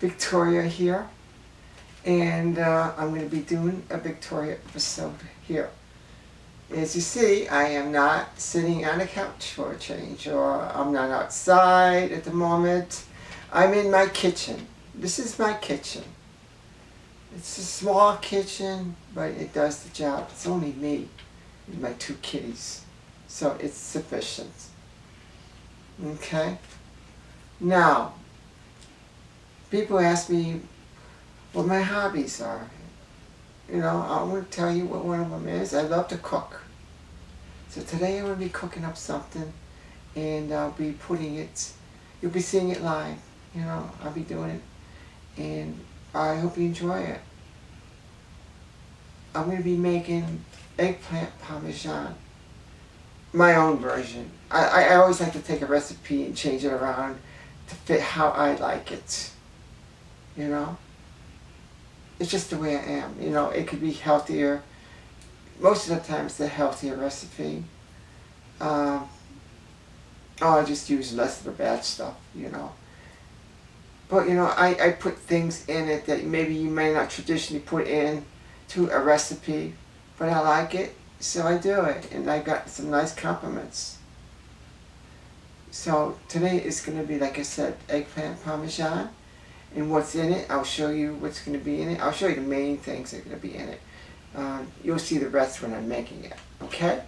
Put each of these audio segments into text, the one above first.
Victoria here, and I'm going to be doing a Victoria episode here. As you see, I am not sitting on a couch for a change, or I'm not outside at the moment. I'm in my kitchen. This is my kitchen. It's a small kitchen, but it does the job. It's only me and my two kitties, so it's sufficient. Okay? Now, people ask me what my hobbies are. You know, I'm going to tell you what one of them is. I love to cook. So today I'm going to be cooking up something, and I'll be putting it, you'll be seeing it live. You know, I'll be doing it, and I hope you enjoy it. I'm going to be making eggplant parmesan, my own version. I always like to take a recipe and change it around to fit how I like it. You know? It's just the way I am. You know, it could be healthier. Most of the time it's the healthier recipe. I just use less of the bad stuff, you know. But, you know, I put things in it that maybe you may not traditionally put in to a recipe, but I like it, so I do it. And I got some nice compliments. So today is going to be, like I said, eggplant parmesan. And what's in it, I'll show you what's going to be in it. I'll show you the main things that are going to be in it. You'll see the rest when I'm making it. Okay?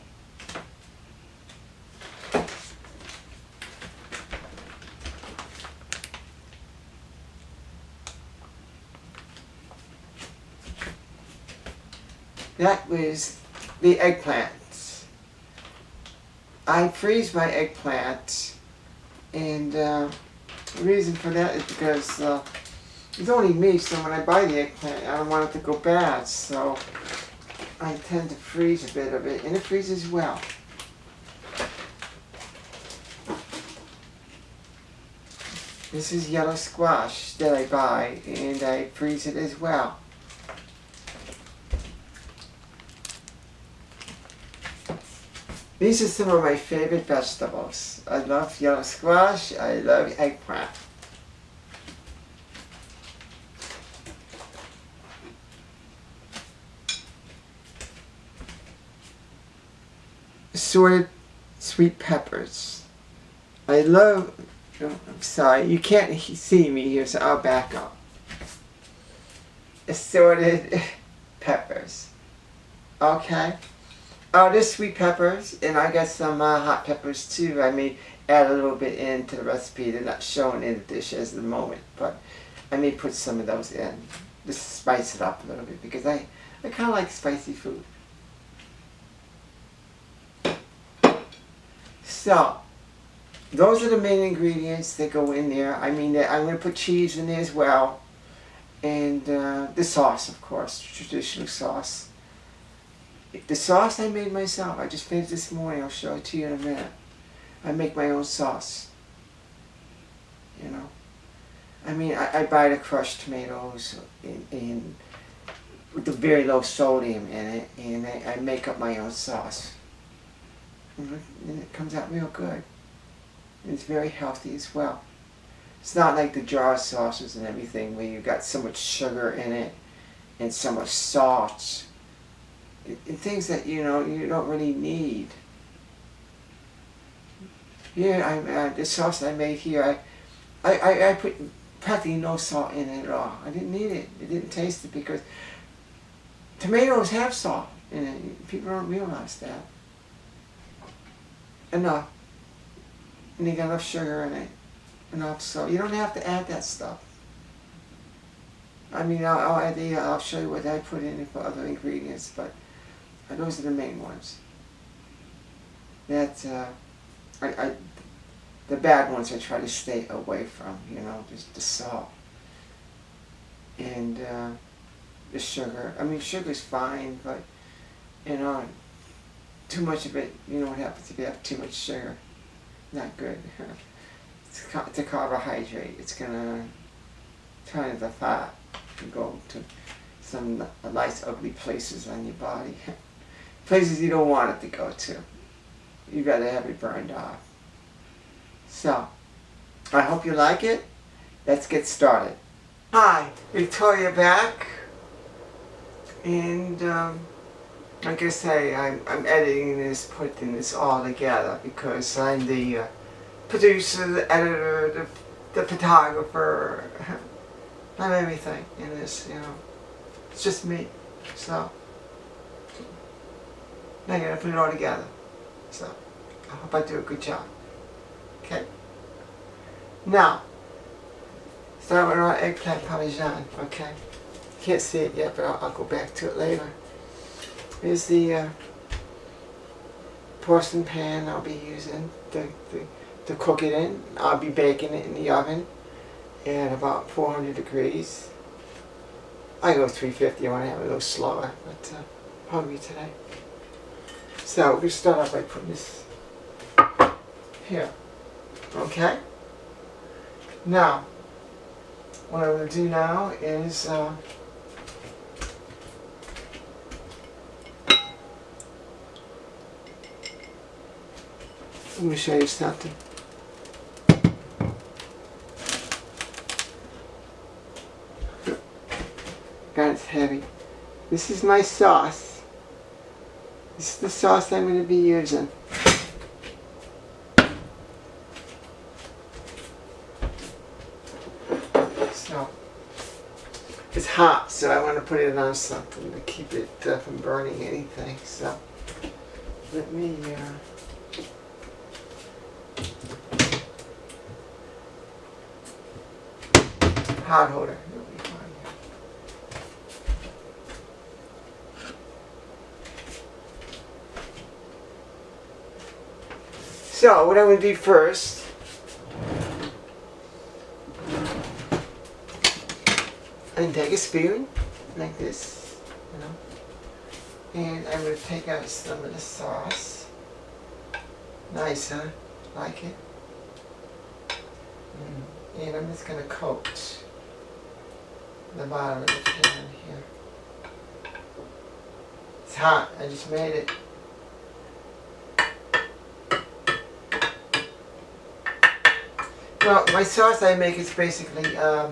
That was the eggplant. I freeze my eggplant, and the reason for that is because it's only me, so when I buy the eggplant, I don't want it to go bad, so I tend to freeze a bit of it, and it freezes well. This is yellow squash that I buy, and I freeze it as well. These are some of my favorite vegetables. I love yellow squash, I love eggplant. Assorted sweet peppers. I love, oh, I'm sorry, you can't see me here, so I'll back up. Assorted peppers. Okay? Oh, there's sweet peppers, and I got some hot peppers too. I may add a little bit into the recipe. They're not shown in the dish at the moment, but I may put some of those in just to spice it up a little bit, because I kind of like spicy food. So, those are the main ingredients that go in there. I mean, I'm going to put cheese in there as well, and the sauce, of course, traditional sauce. The sauce I made myself. I just made it this morning. I'll show it to you in a minute. I make my own sauce. You know. I mean, I buy the crushed tomatoes in with the very low sodium in it, and I make up my own sauce. And it comes out real good. And it's very healthy as well. It's not like the jar sauces and everything where you've got so much sugar in it and so much salt. And things that, you know, you don't really need. Here, the sauce I made here, I put practically no salt in it at all. I didn't need it. It didn't taste it because tomatoes have salt in it. People don't realize that. Enough. And you got enough sugar in it. Enough salt. You don't have to add that stuff. I mean, I'll show you what I put in for other ingredients, but those are the main ones. That the bad ones I try to stay away from. You know, just the salt and the sugar. I mean, sugar's fine, but you know, too much of it. You know what happens if you have too much sugar? Not good. It's a carbohydrate. It's gonna turn into fat and go to some nice ugly places on your body. Places you don't want it to go to. You gotta have it burned off. So, I hope you like it. Let's get started. Hi, Victoria back, and like I say, I'm editing this, putting this all together because I'm the producer, the editor, the photographer. I'm everything in this, you know. It's just me, so I gotta put it all together. So I hope I do a good job. Okay. Now, start with our eggplant parmesan. Okay. Can't see it yet, but I'll go back to it later. Here's the porcelain pan I'll be using to cook it in. I'll be baking it in the oven at about 400 degrees. I go 350. I want to have it a little slower, but I'm hungry today. So we're going to start off by putting this here. Okay? Now, what I'm going to do now is let me show you something. God, it's heavy. This is my sauce. This is the sauce I'm going to be using. So, it's hot, so I want to put it on something to keep it from burning anything. So, let me hot holder. It'll be fine. So what I'm going to do first, I'm going to take a spoon like this, you know, and I'm going to take out some of the sauce. Nice, huh? Like it? And I'm just going to coat the bottom of the pan here. It's hot. I just made it. Well, my sauce I make is basically, I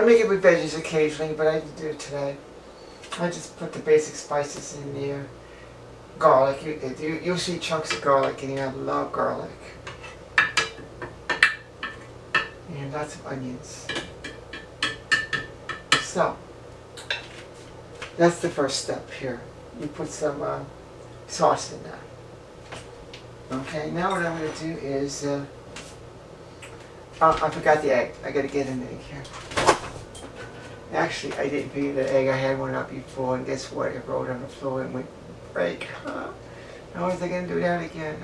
make it with veggies occasionally, but I didn't do it today. I just put the basic spices in there. Garlic. You'll see chunks of garlic in here. I love garlic. And lots of onions. So, that's the first step here. You put some sauce in there. Okay, now what I'm going to do is, I forgot the egg. I got to get an egg here. Actually, I didn't figure the egg. I had one up before, and guess what? It rolled on the floor and went break. How was I going to do that again?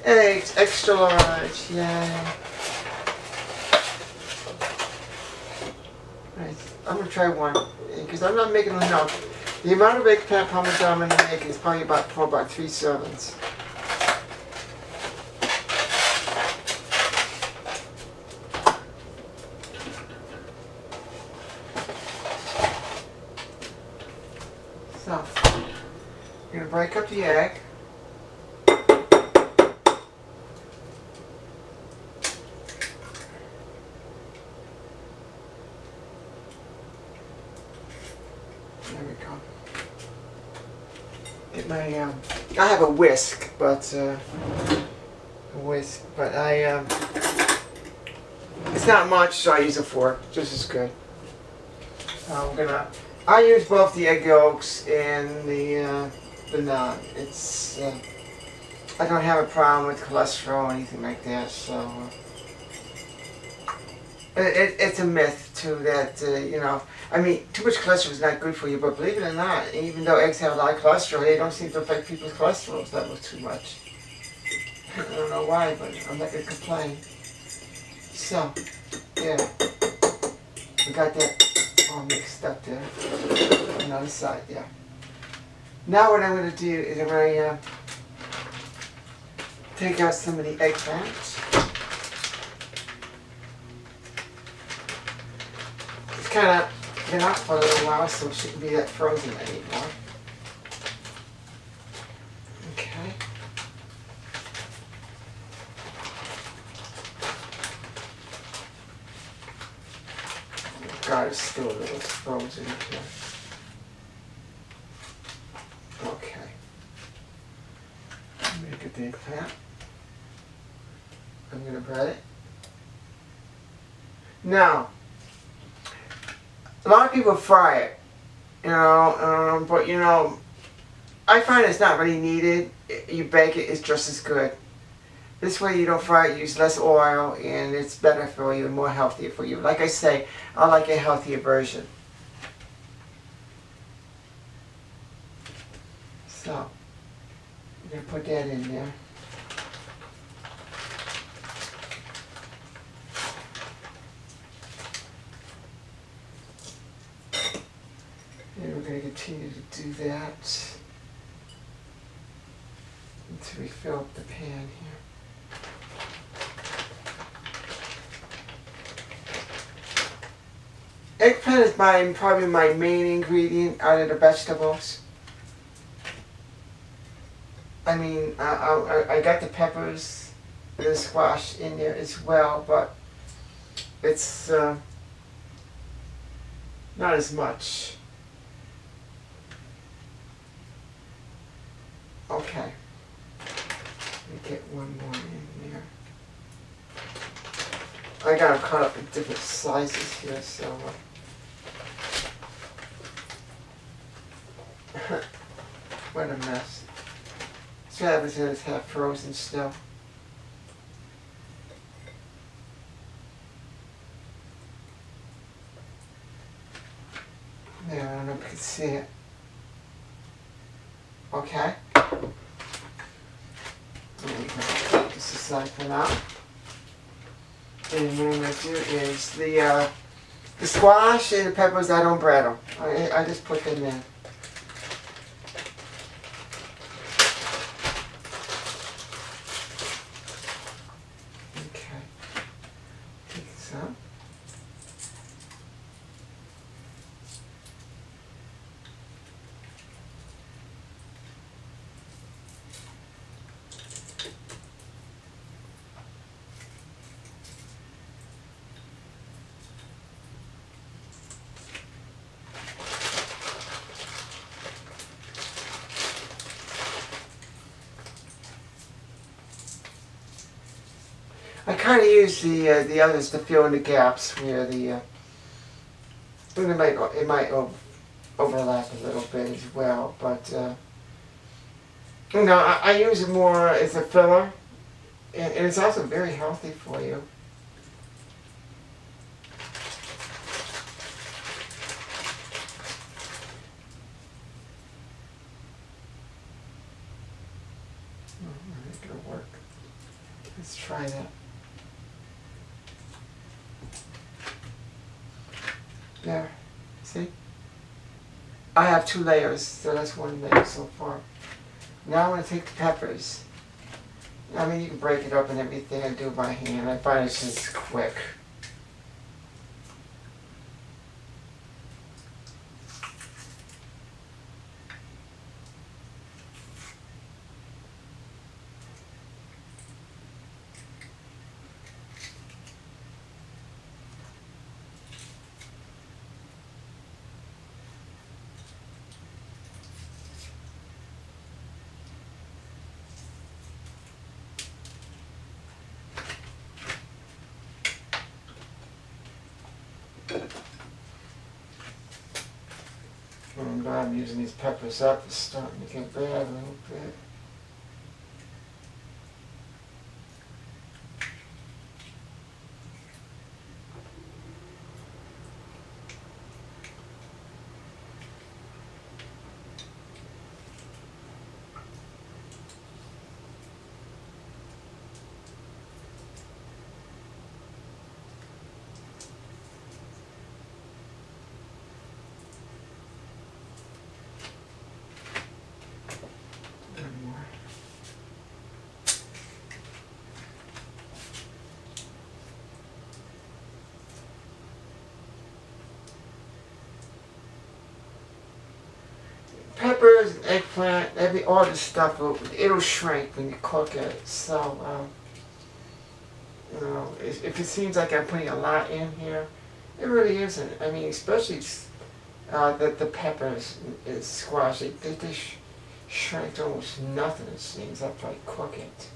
Eggs, extra large, yay. Right, I'm going to try one, because I'm not making enough. The amount of eggplant parmesan I'm going to make is probably about 3 servings. So, I'm going to break up the egg. There we go. Get my, I have a whisk, but, it's not much, so I use a fork. Just as good. I use both the egg yolks and the naan. It's, I don't have a problem with cholesterol or anything like that, so, it's a myth too that, you know, I mean, too much cholesterol is not good for you, but believe it or not, even though eggs have a lot of cholesterol, they don't seem to affect people's cholesterol levels too much. I don't know why, but I'm not going to complain. So, yeah, we got that all mixed up there on the other side, yeah. Now what I'm going to do is I'm going to take out some of the eggplants. It's kind of been out for a little while, so it shouldn't be that frozen anymore. Okay. God, it's still a little frozen here. Okay. I'm gonna get the eggplant. I'm gonna bread it. Now, a lot of people fry it, but I find it's not really needed. You bake it, it's just as good. This way you don't fry it, use less oil, and it's better for you and more healthy for you. Like I say, I like a healthier version. So, I'm going to put that in there. And we're going to continue to do that until we fill up the pan here. Eggplant is probably my main ingredient out of the vegetables. I mean, I got the peppers and the squash in there as well, but it's not as much. Okay. Let me get one more in there. I got them cut up in different sizes here, so. What a mess. This cabbage is half frozen still. There, I don't know if you can see it. Okay. Put this aside for now. And what I'm going to do is the squash and the peppers, I don't bread them. I just put them in. Okay. Take some. I kind of use the others to fill in the gaps where it might overlap a little bit as well, but I use it more as a filler, and it's also very healthy for you. I think it'll work. Let's try that. There, see? I have 2 layers, so that's 1 layer so far. Now I'm going to take the peppers. I mean, you can break it up and everything. I do it by hand. I find it's just quick. I'm glad I'm using these peppers up. It's starting to get bad a little bit. Peppers, eggplant, all this stuff, it'll shrink when you cook it. So, if it seems like I'm putting a lot in here, It really isn't. I mean, especially the peppers is squash. They shrink to almost nothing, it seems, after I cook it.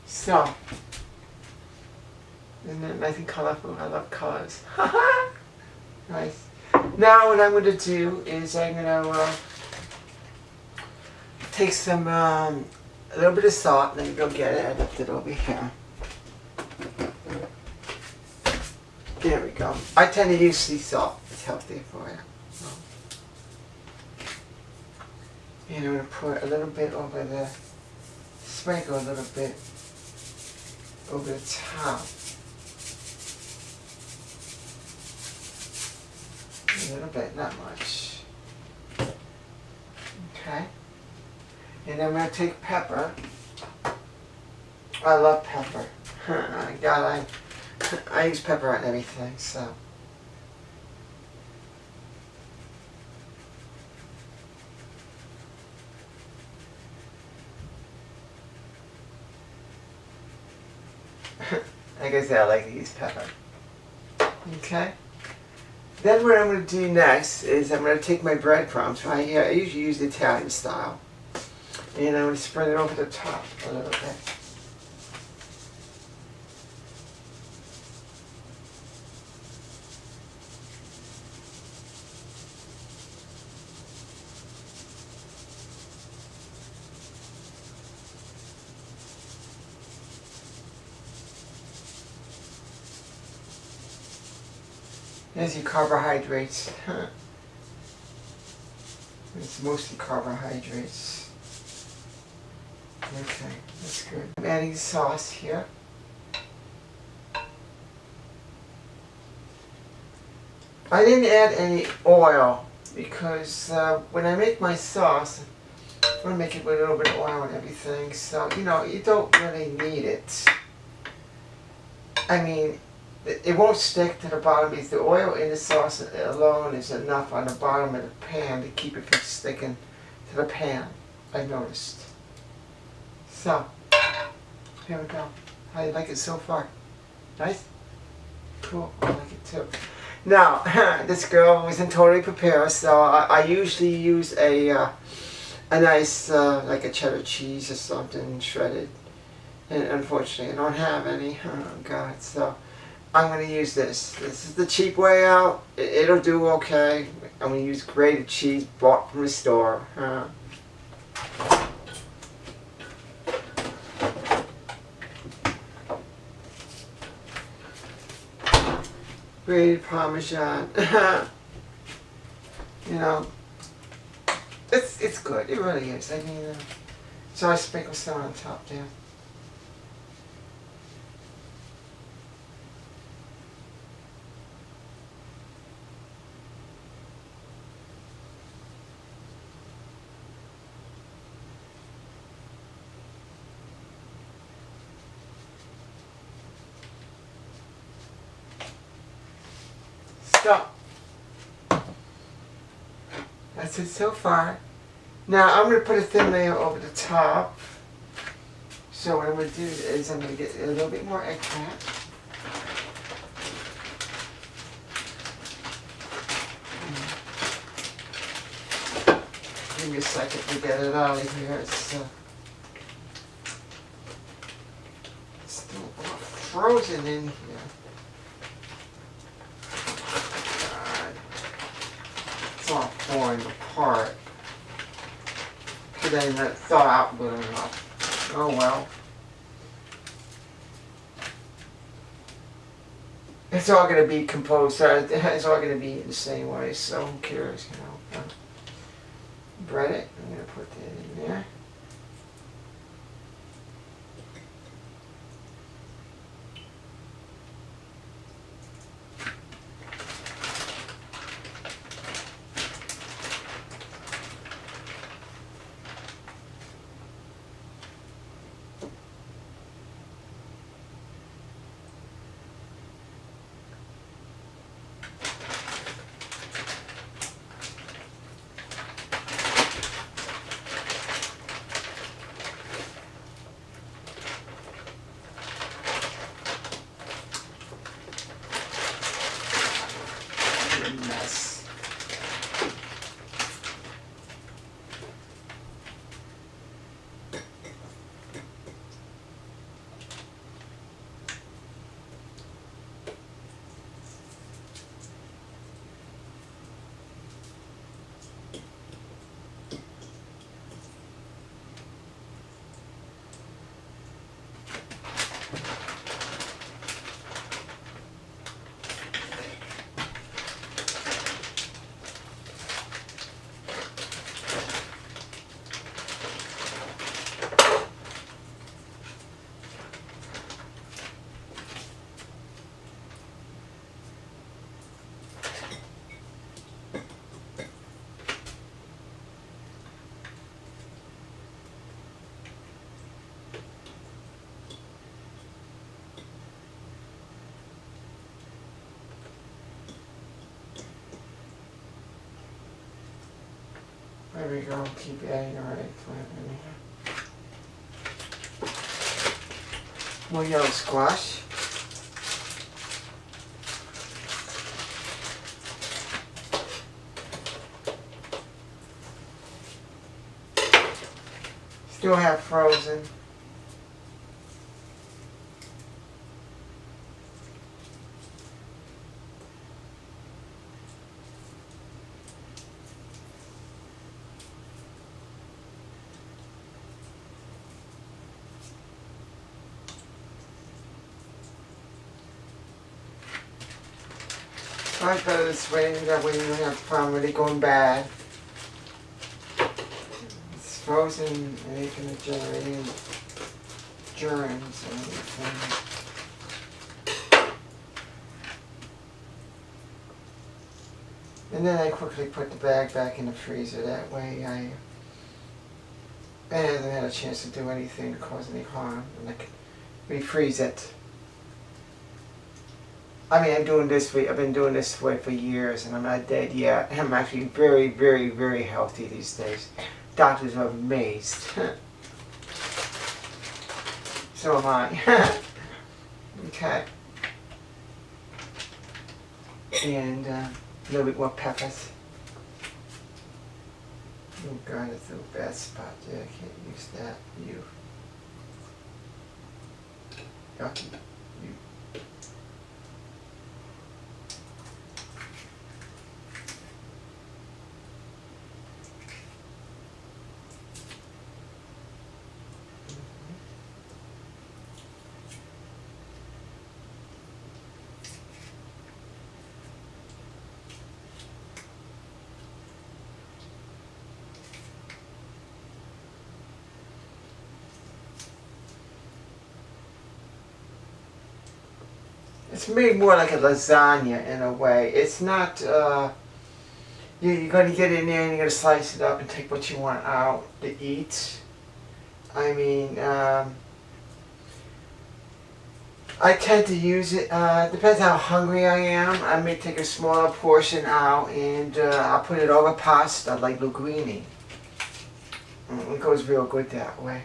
So, isn't it nice and colorful? I love colors. Nice. Now what I'm going to do is I'm going to take some, a little bit of salt, and then go get it. I left it over here. There we go. I tend to use sea salt. It's healthy for you. And I'm going to put a little bit over the, sprinkle a little bit over the top. A little bit, not much. Okay. And I'm going to take pepper. I love pepper. God, I use pepper on everything, so. Like I said, I like to use pepper. Okay. Then what I'm going to do next is I'm going to take my breadcrumbs right here. I usually use the Italian style. And I'm going to spread it over the top a little bit. There's your carbohydrates. It's mostly carbohydrates. Okay, that's good. I'm adding sauce here. I didn't add any oil because when I make my sauce, I'm going to make it with a little bit of oil and everything. So, you know, you don't really need it. I mean, it won't stick to the bottom because the oil in the sauce alone is enough on the bottom of the pan to keep it from sticking to the pan, I noticed. So, here we go. How do you like it so far? Nice? Cool, I like it too. Now, this girl wasn't totally prepared, so I usually use a nice, like a cheddar cheese or something shredded. And unfortunately, I don't have any. Oh, God, so I'm going to use this. This is the cheap way out. It'll do okay. I'm going to use grated cheese bought from the store. Grated Parmesan. You know, it's good. It really is. I mean, so I sprinkle some on top there. So, that's it so far. Now I'm going to put a thin layer over the top. So what I'm going to do is I'm going to get a little bit more eggplant. Give me a second to get it out of here. It's still frozen in here. It's all falling apart. Because I didn't thaw out good enough. Oh well. It's all going to be composed. It's all going to be the same way, so who cares, you know. Bread it. I'm going to put that in there. There we go, keep adding our eggplant in here. More yellow squash. Still have frozen. I better this way, that way you don't have to find really going bad. It's frozen and it can generate any germs and everything. And then I quickly put the bag back in the freezer. That way it hasn't had a chance to do anything to cause any harm. And I can refreeze it. I mean, I've been doing this way for years, and I'm not dead yet. I'm actually very, very, very healthy these days. Doctors are amazed. So am I. Okay. And a little bit more peppers. Oh God, it's a bad spot there. I can't use that. You. Yucky. You. It's made more like a lasagna in a way. It's not, you're going to get in there and you're going to slice it up and take what you want out to eat. I mean, I tend to use it, depends how hungry I am. I may take a smaller portion out and I'll put it over pasta like linguine. It goes real good that way.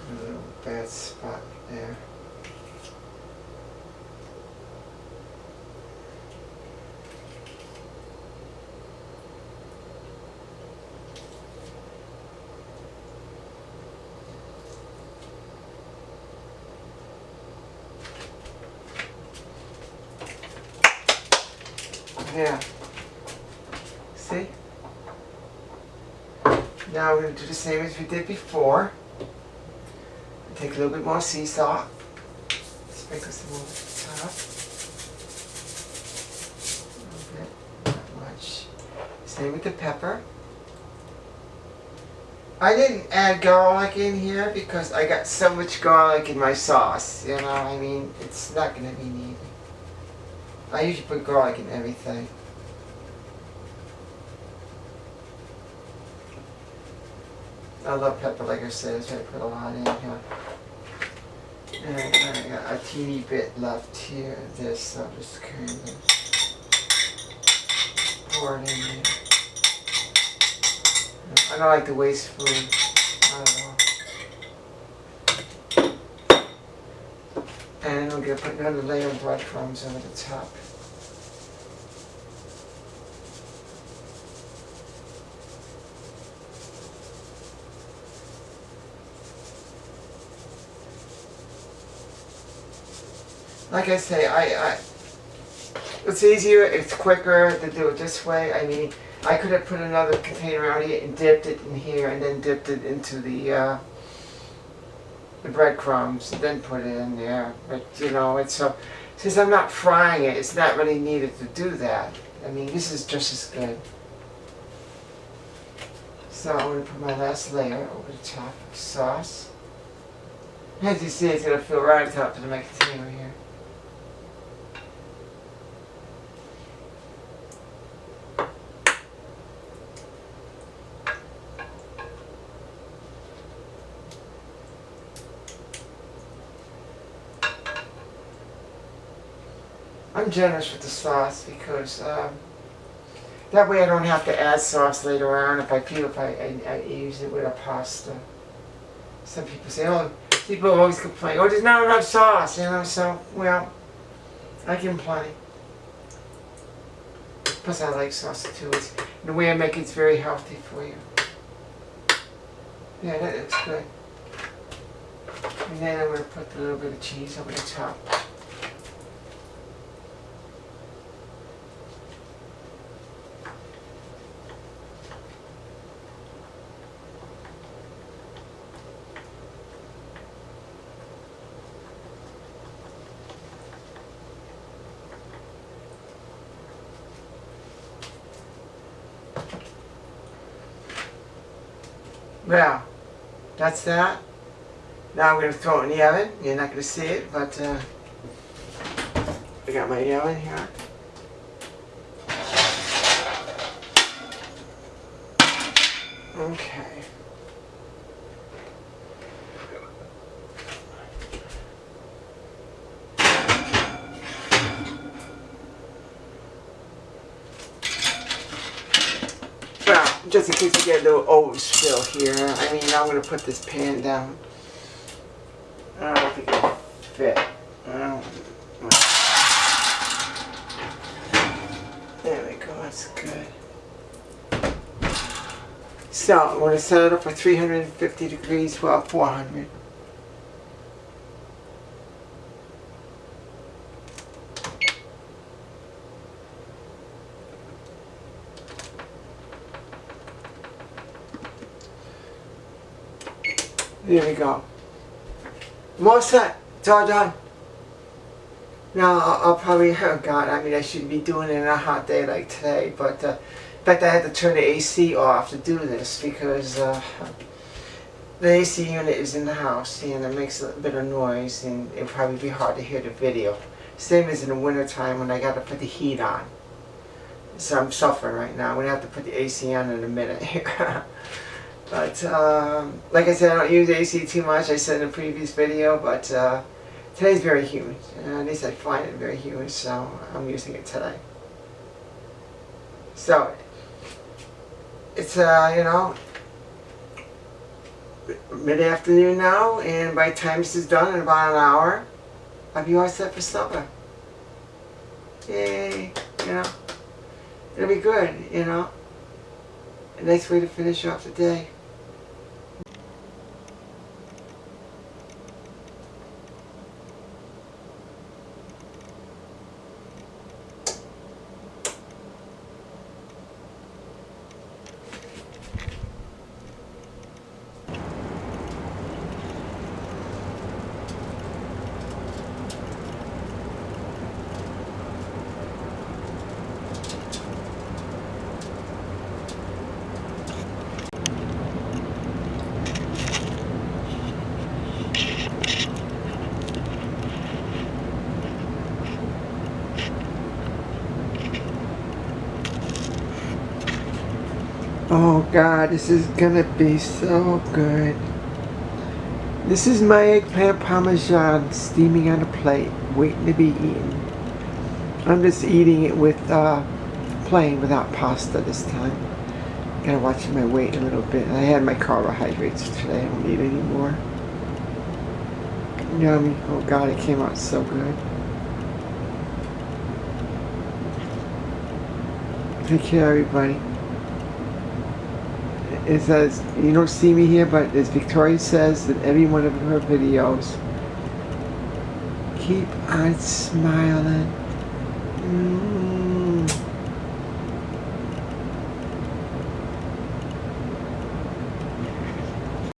A little bad spot there. Yeah. See? Now we're going to do the same as we did before. Take a little bit more sea salt. Sprinkle some over the top. A little bit, not much. Same with the pepper. I didn't add garlic in here because I got so much garlic in my sauce. You know, I mean, it's not going to be needed. I usually put garlic in everything. I love pepper, like I said, so I put a lot in here. And I got a teeny bit left here of this, so I'll just kind of pour it in there. I don't like to waste food. I don't know. And I'm going to put another layer of breadcrumbs over the top. Like I say, it's easier, it's quicker to do it this way. I mean, I could have put another container out here and dipped it in here and then dipped it into the breadcrumbs and then put it in there. But, you know, it's so, since I'm not frying it, it's not really needed to do that. I mean, this is just as good. So I'm going to put my last layer over the top of sauce. As you see, it's going to fill right up into my container here. I'm generous with the sauce because that way I don't have to add sauce later on if I use it with a pasta. Some people say, oh, people always complain, oh, there's not enough sauce, you know, so, well, I give them plenty. Plus I like sauce too. The way I make it's very healthy for you. Yeah, that looks good. And then I'm going to put a little bit of cheese over the top. Well, that's that. Now I'm going to throw it in the oven. You're not going to see it, but I got my oven here. Okay. Well, just in case we get a little overspill here, I mean, I'm going to put this pan down. I don't think it'll fit. There we go, that's good. So, I'm going to set it up for 350 degrees, well, 400. There we go. I'm all set. It's all done. Now I'll probably, oh God, I mean I shouldn't be doing it on a hot day like today, but in fact I had to turn the AC off to do this because the AC unit is in the house and it makes a bit of noise and it'll probably be hard to hear the video. Same as in the winter time when I got to put the heat on. So I'm suffering right now. I'm going to have to put the AC on in a minute here. But like I said, I don't use AC too much. I said in a previous video, but today's very humid. At least I find it very humid, so I'm using it today. So it's you know, mid-afternoon now, and by the time this is done in about an hour, I'll be all set for supper. Yay! You know, it'll be good. You know, a nice way to finish off the day. Oh God, this is gonna be so good. This is my eggplant parmesan steaming on a plate, waiting to be eaten. I'm just eating it with plain, without pasta this time. Gotta watch my weight a little bit. I had my carbohydrates today. I don't need any more. Yummy. Oh God, it came out so good. Take care, everybody. It says, you don't see me here, but as Victoria says in every one of her videos, keep on smiling.